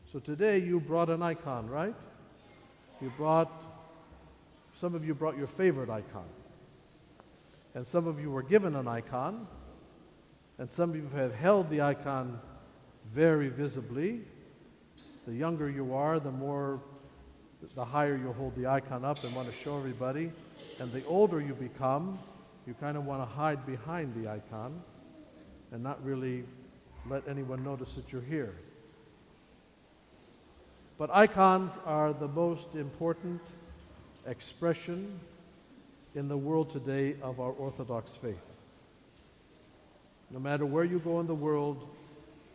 So today you brought an icon, right? Some of you brought your favorite icon. And some of you were given an icon. And some of you have held the icon very visibly. The younger you are, the higher you'll hold the icon up and want to show everybody. And the older you become, you kind of want to hide behind the icon and not really let anyone notice that you're here. But icons are the most important expression in the world today of our Orthodox faith. No matter where you go in the world,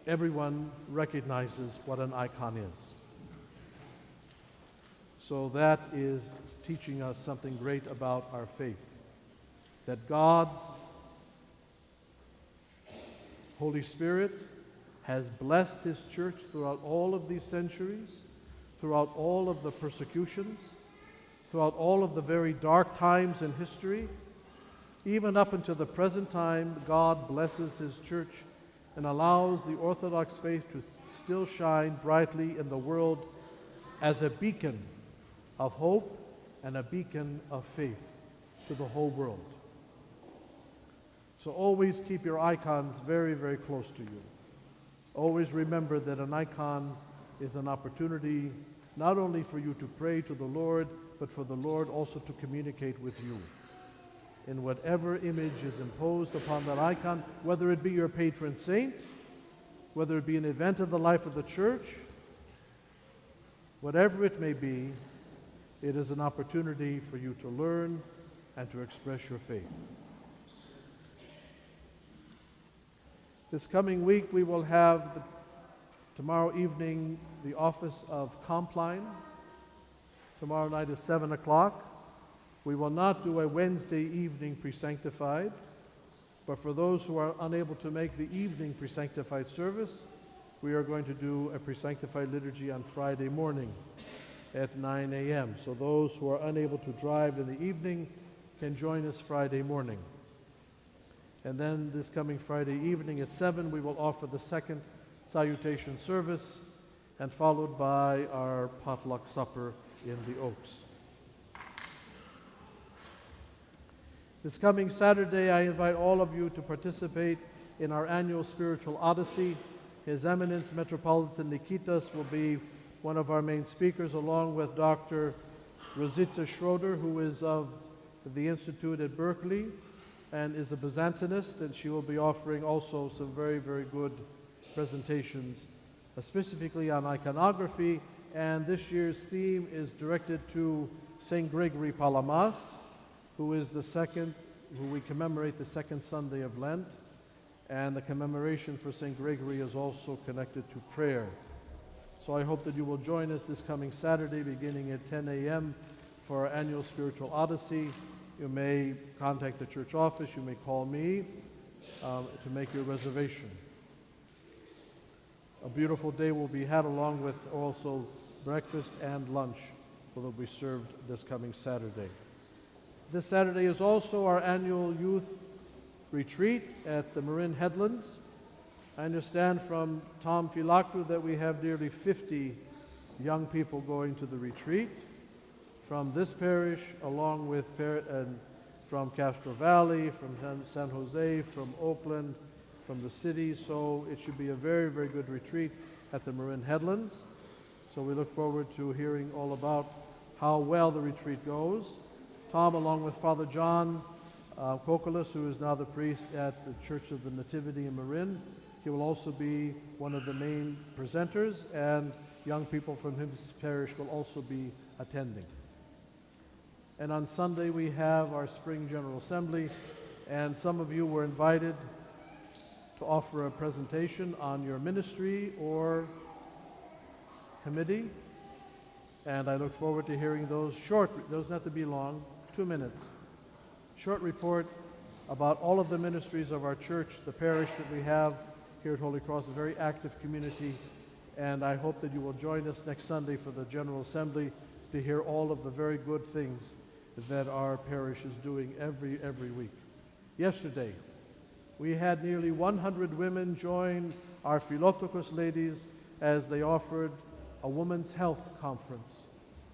everyone recognizes what an icon is. So that is teaching us something great about our faith. That God's Holy Spirit has blessed His church throughout all of these centuries, throughout all of the persecutions, throughout all of the very dark times in history. Even up until the present time, God blesses His church and allows the Orthodox faith to still shine brightly in the world as a beacon of hope and a beacon of faith to the whole world. So always keep your icons very, very close to you. Always remember that an icon is an opportunity not only for you to pray to the Lord, but for the Lord also to communicate with you. In whatever image is imposed upon that icon, whether it be your patron saint, whether it be an event of the life of the church, whatever it may be, it is an opportunity for you to learn and to express your faith. This coming week we will have tomorrow evening the office of Compline. Tomorrow night at 7 o'clock. We will not do a Wednesday evening pre-sanctified, but for those who are unable to make the evening pre-sanctified service, we are going to do a pre-sanctified liturgy on Friday morning at 9 a.m. So those who are unable to drive in the evening can join us Friday morning. And then this coming Friday evening at 7, we will offer the second salutation service, and followed by our potluck supper in the Oaks. This coming Saturday, I invite all of you to participate in our annual spiritual odyssey. His Eminence Metropolitan Nikitas will be one of our main speakers, along with Dr. Rositza Schroeder, who is of the Institute at Berkeley and is a Byzantinist, and she will be offering also some very, very good presentations, specifically on iconography. And this year's theme is directed to St. Gregory Palamas, who we commemorate the second Sunday of Lent. And the commemoration for St. Gregory is also connected to prayer. So I hope that you will join us this coming Saturday beginning at 10 a.m. for our annual spiritual odyssey. You may contact the church office, you may call me to make your reservation. A beautiful day will be had, along with also breakfast and lunch will be served this coming Saturday. This Saturday is also our annual youth retreat at the Marin Headlands. I understand from Tom Filacru that we have nearly 50 young people going to the retreat from this parish, along with from Castro Valley, from San Jose, from Oakland, from the city. So it should be a very, very good retreat at the Marin Headlands. So we look forward to hearing all about how well the retreat goes. Tom, along with Father John Kokolas, who is now the priest at the Church of the Nativity in Marin, he will also be one of the main presenters, and young people from his parish will also be attending. And on Sunday we have our Spring General Assembly, and some of you were invited to offer a presentation on your ministry or committee, and I look forward to hearing those short, those don't have to be long, 2 minutes, short report about all of the ministries of our church, the parish that we have here at Holy Cross, a very active community, and I hope that you will join us next Sunday for the General Assembly to hear all of the very good things that our parish is doing every week. Yesterday, We had nearly 100 women join our Philotokos ladies as they offered a women's health conference.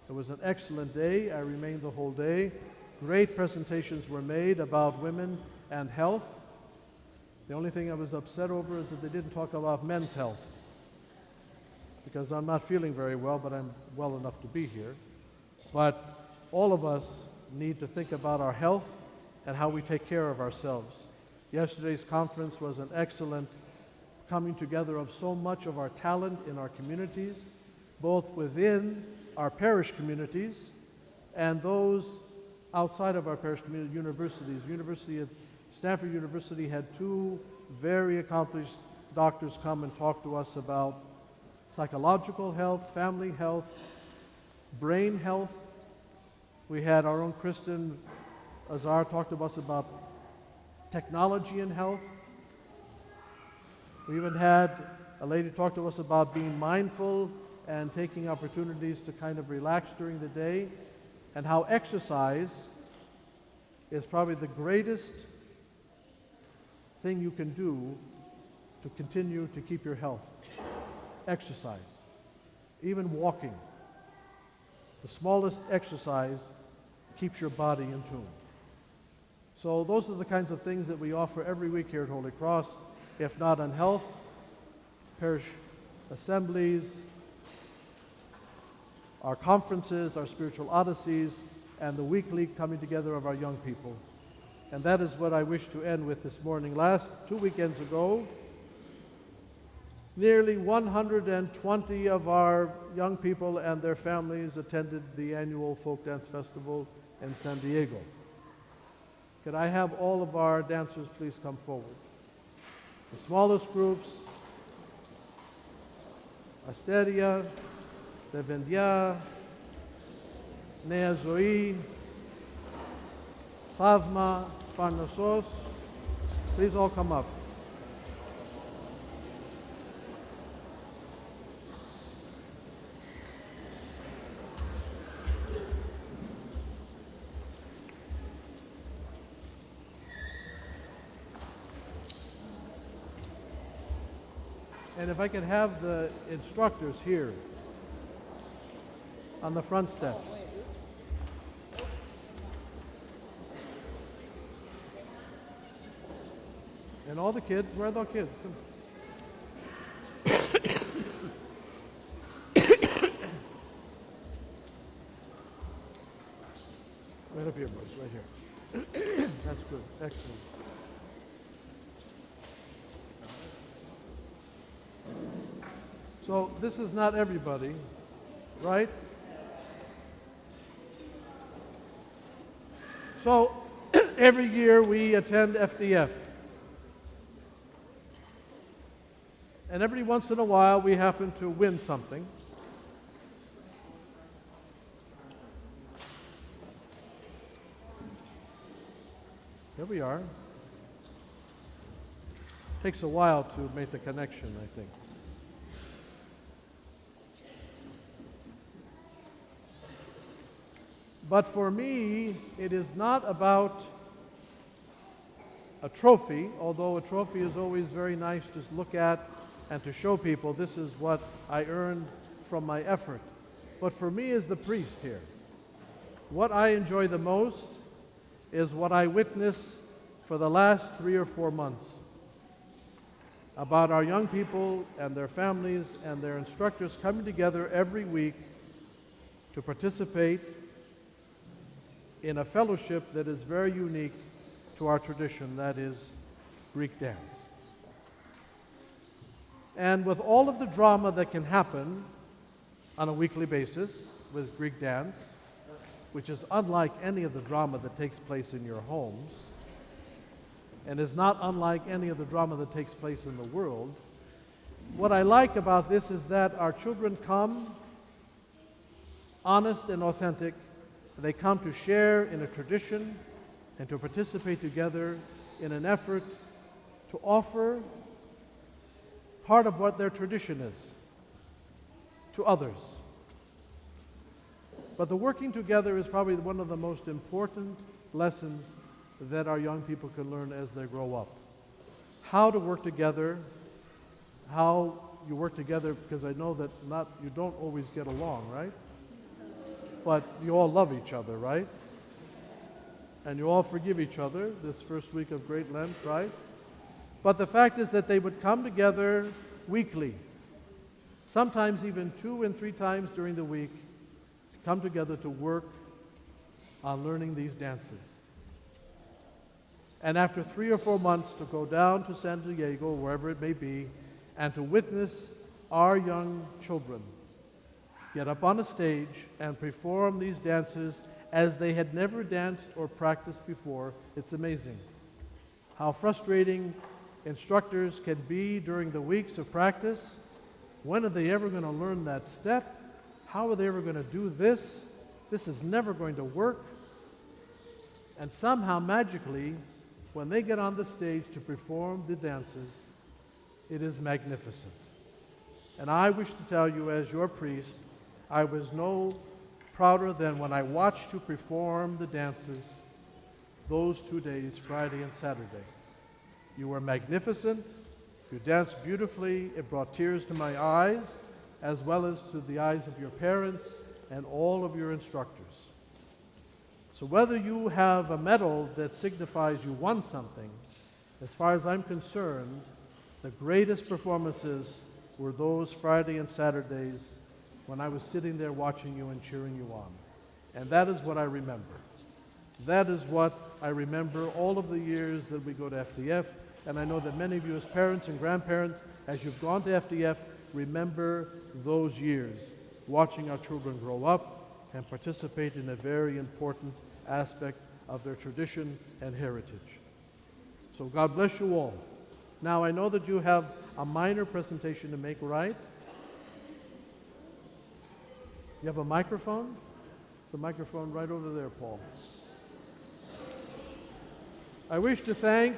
It was an excellent day. I remained the whole day. Great presentations were made about women and health. The only thing I was upset over is that they didn't talk about men's health, because I'm not feeling very well, but I'm well enough to be here. But all of us need to think about our health and how we take care of ourselves. Yesterday's conference was an excellent coming together of so much of our talent in our communities, both within our parish communities and those outside of our parish community, universities. Stanford University had two very accomplished doctors come and talk to us about psychological health, family health, brain health. We had our own Kristen Azar talk to us about technology and health. We even had a lady talk to us about being mindful and taking opportunities to kind of relax during the day, and how exercise is probably the greatest thing you can do to continue to keep your health. Exercise, even walking. The smallest exercise keeps your body in tune. So those are the kinds of things that we offer every week here at Holy Cross, if not on health, parish assemblies, our conferences, our spiritual odysseys, and the weekly coming together of our young people. And that is what I wish to end with this morning. Last 2 weekends ago, nearly 120 of our young people and their families attended the annual Folk Dance Festival in San Diego. Could I have all of our dancers please come forward? The smallest groups, Asteria, Levendia, Nea Zoe, Thavma, Parnassos, please all come up. And if I could have the instructors here on the front steps. And all the kids, where are the kids? Come. Right up here, boys, right here. That's good, excellent. So this is not everybody, right? So every year we attend FDF. And every once in a while we happen to win something. Here we are. Takes a while to make the connection, I think. But for me, it is not about a trophy, although a trophy is always very nice to look at and to show people this is what I earned from my effort. But for me as the priest here, what I enjoy the most is what I witness for the last 3 or 4 months about our young people and their families and their instructors coming together every week to participate in a fellowship that is very unique to our tradition, that is Greek dance. And with all of the drama that can happen on a weekly basis with Greek dance, which is unlike any of the drama that takes place in your homes, and is not unlike any of the drama that takes place in the world, what I like about this is that our children come honest and authentic. They come to share in a tradition and to participate together in an effort to offer part of what their tradition is to others. But the working together is probably one of the most important lessons that our young people can learn as they grow up. how to work together, how you work together, because I know that you don't always get along, right? But you all love each other, right? And you all forgive each other this first week of Great Lent, right? But the fact is that they would come together weekly, sometimes even 2 and 3 times during the week, to come together to work on learning these dances. And after 3 or 4 months to go down to San Diego, wherever it may be, and to witness our young children get up on a stage and perform these dances as they had never danced or practiced before. It's amazing how frustrating instructors can be during the weeks of practice. When are they ever going to learn that step? How are they ever going to do this? This is never going to work. And somehow, magically, when they get on the stage to perform the dances, it is magnificent. And I wish to tell you, as your priest, I was no prouder than when I watched you perform the dances those 2 days, Friday and Saturday. You were magnificent. You danced beautifully. It brought tears to my eyes, as well as to the eyes of your parents and all of your instructors. So whether you have a medal that signifies you won something, as far as I'm concerned, the greatest performances were those Friday and Saturdays when I was sitting there watching you and cheering you on. And that is what I remember. That is what I remember all of the years that we go to FDF, and I know that many of you as parents and grandparents, as you've gone to FDF, remember those years, watching our children grow up and participate in a very important aspect of their tradition and heritage. So God bless you all. Now I know that you have a minor presentation to make, right? You have a microphone? There's a microphone right over there, Paul. I wish to thank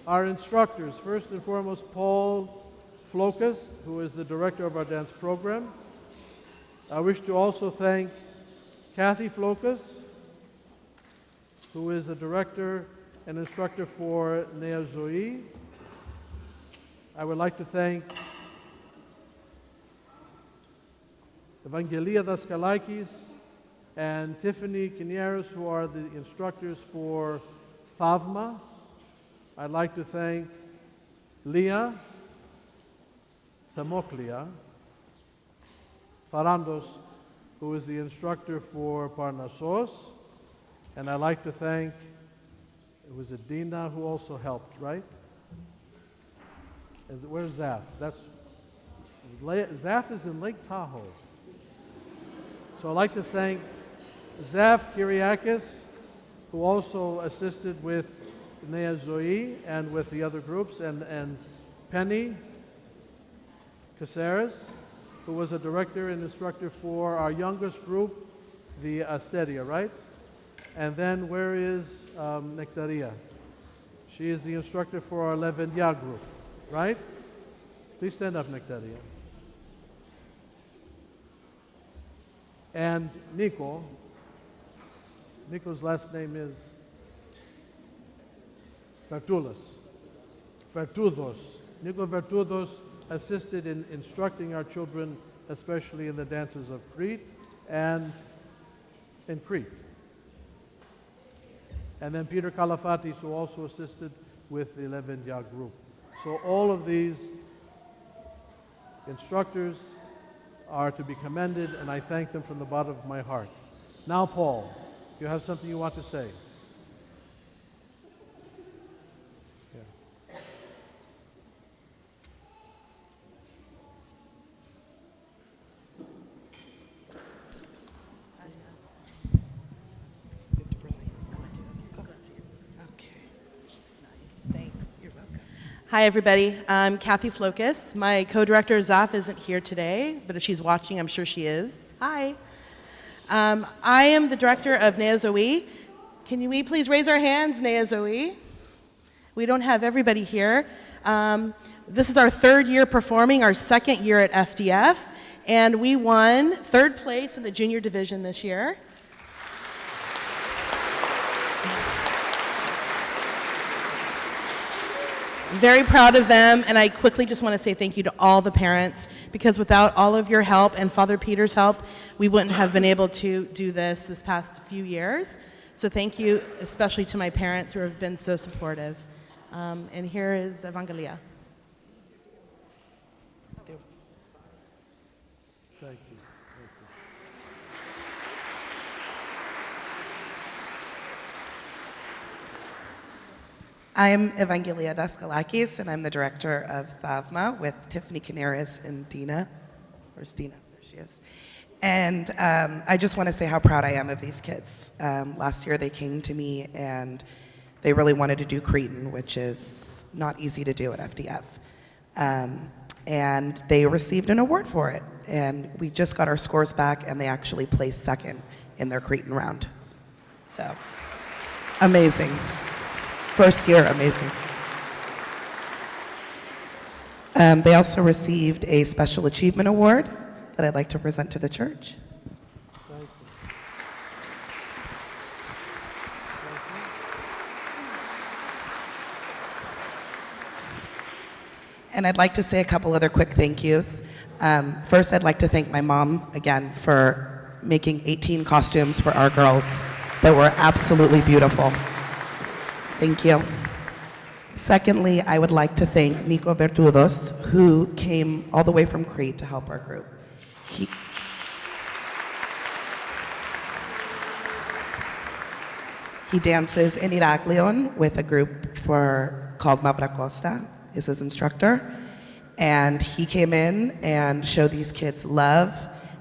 our instructors, first and foremost Paul Flokas, who is the director of our dance program. I wish to also thank Kathy Flokas, who is a director and instructor for Nea Zoe. I would like to thank Evangelia Daskalakis and Tiffany Kinieres, who are the instructors for Thavma. I'd like to thank Leah Thermoplia Farandos, who is the instructor for Parnassos. And I'd like to thank, was it Dina who also helped, right? Where's Zaf? Zaf is in Lake Tahoe. So I'd like to thank Zaf Kyriakis, who also assisted with Nea Zoe and with the other groups, and Penny Caceres, who was a director and instructor for our youngest group, the Asteria, right? And then where is Nectaria? She is the instructor for our Levendia group, right? Please stand up, Nectaria. And Nico. Nico's last name is Vertudos. Nico Vertudos assisted in instructing our children, especially in the dances of Crete and in Crete. And then Peter Kalafatis, who also assisted with the Levendia group. So all of these instructors are to be commended, and I thank them from the bottom of my heart. Now, Paul, you have something you want to say? Yeah. Hi, everybody. I'm Kathy Flokas. My co-director, Zaf, isn't here today, but if she's watching, I'm sure she is. Hi. I am the director of Nea Zoe. Can we please raise our hands, Nea Zoe? We don't have everybody here. This is our 3rd year performing, our 2nd year at FDF, and we won 3rd place in the junior division this year. Very proud of them, and I quickly just want to say thank you to all the parents, because without all of your help and Father Peter's help, we wouldn't have been able to do this past few years. So thank you especially to my parents who have been so supportive. And here is Evangelia. Thank you. I'm Evangelia Daskalakis, and I'm the director of Thavma with Tiffany Canaris and Dina. Where's Dina? There she is. And I just want to say how proud I am of these kids. Last year they came to me and they really wanted to do Cretan, which is not easy to do at FDF. And they received an award for it. And we just got our scores back, and they actually placed second in their Cretan round. So, amazing. First year, amazing. They also received a Special Achievement Award that I'd like to present to the church. Thank you. And I'd like to say a couple other quick thank yous. First, I'd like to thank my mom again for making 18 costumes for our girls that were absolutely beautiful. Thank you. Secondly, I would like to thank Nico Bertudos, who came all the way from Crete to help our group. He dances in Iraklion with a group called Mavra Costa, is his instructor. And he came in and showed these kids love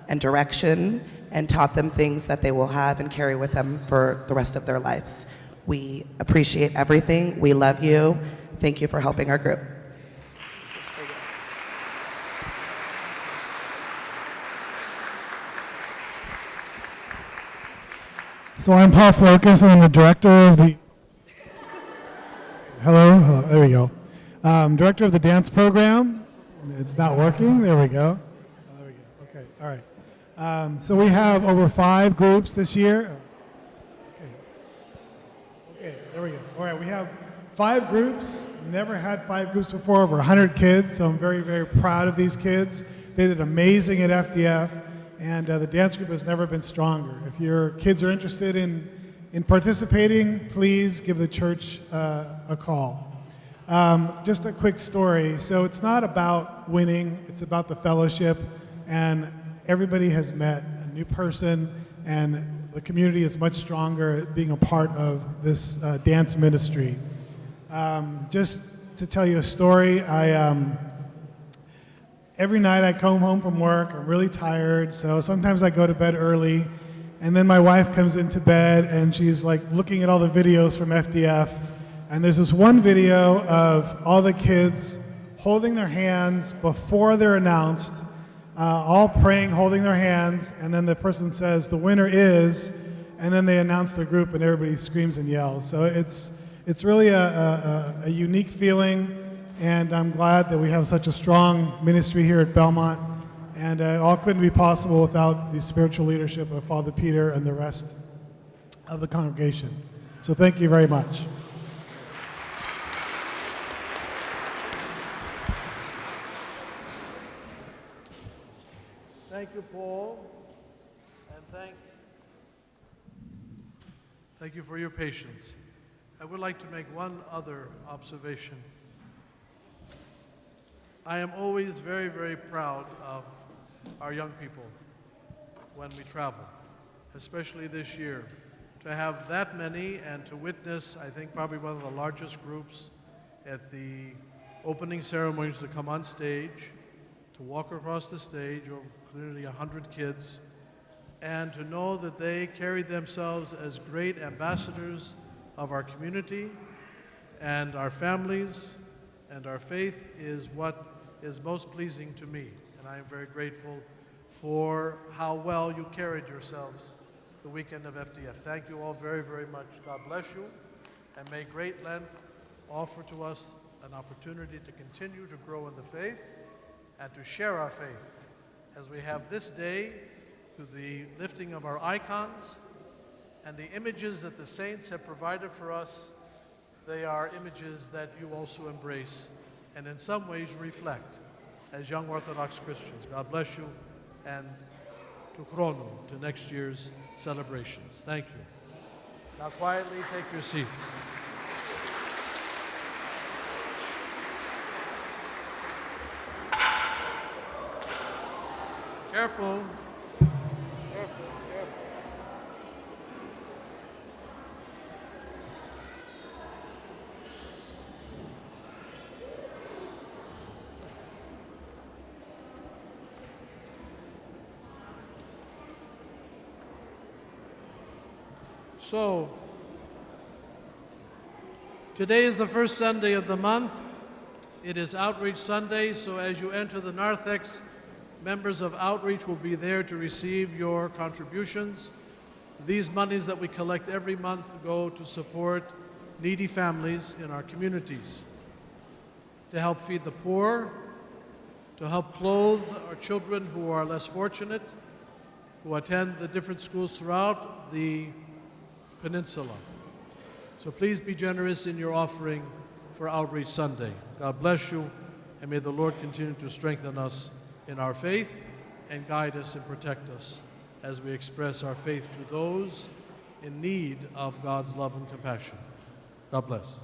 and direction and taught them things that they will have and carry with them for the rest of their lives. We appreciate everything. We love you. Thank you for helping our group. This is for you. So I'm Paul Flokus, and I'm the director of the... Hello, there we go. Director of the dance program. It's not working, there we go. Oh, there we go, okay, all right. So we have over 5 groups this year. Okay, there we go. All right, we have 5 groups. Never had 5 groups before, over 100 kids, so I'm very, very proud of these kids. They did amazing at FDF, and the dance group has never been stronger. If your kids are interested in participating, please give the church a call. Just a quick story. So it's not about winning, it's about the fellowship, and everybody has met a new person, and the community is much stronger at being a part of this dance ministry. Just to tell you a story, every night I come home from work, I'm really tired, so sometimes I go to bed early, and then my wife comes into bed and she's like looking at all the videos from FDF, and there's this one video of all the kids holding their hands before they're announced, all praying, holding their hands, and then the person says, the winner is, and then they announce their group and everybody screams and yells. So it's really a unique feeling, and I'm glad that we have such a strong ministry here at Belmont, and all couldn't be possible without the spiritual leadership of Father Peter and the rest of the congregation. So thank you very much. Thank you, Paul, and thank you for your patience. I would like to make one other observation. I am always very, very proud of our young people when we travel, especially this year. To have that many and to witness, I think, probably one of the largest groups at the opening ceremonies to come on stage, to walk across the stage, over nearly 100 kids, and to know that they carry themselves as great ambassadors of our community and our families, and our faith is what is most pleasing to me. And I am very grateful for how well you carried yourselves the weekend of FDF. Thank you all very, very much. God bless you, and may Great Lent offer to us an opportunity to continue to grow in the faith and to share our faith as we have this day through the lifting of our icons and the images that the saints have provided for us They are images that you also embrace and in some ways reflect as young Orthodox Christians. God bless you, and to Chrono, to next year's celebrations. Thank you. Now quietly take your seats. Careful. Careful, careful. So, today is the first Sunday of the month. It is Outreach Sunday, so as you enter the narthex, members of Outreach will be there to receive your contributions. These monies that we collect every month go to support needy families in our communities, to help feed the poor, to help clothe our children who are less fortunate, who attend the different schools throughout the peninsula. So please be generous in your offering for Outreach Sunday. God bless you, and may the Lord continue to strengthen us in our faith and guide us and protect us as we express our faith to those in need of God's love and compassion. God bless.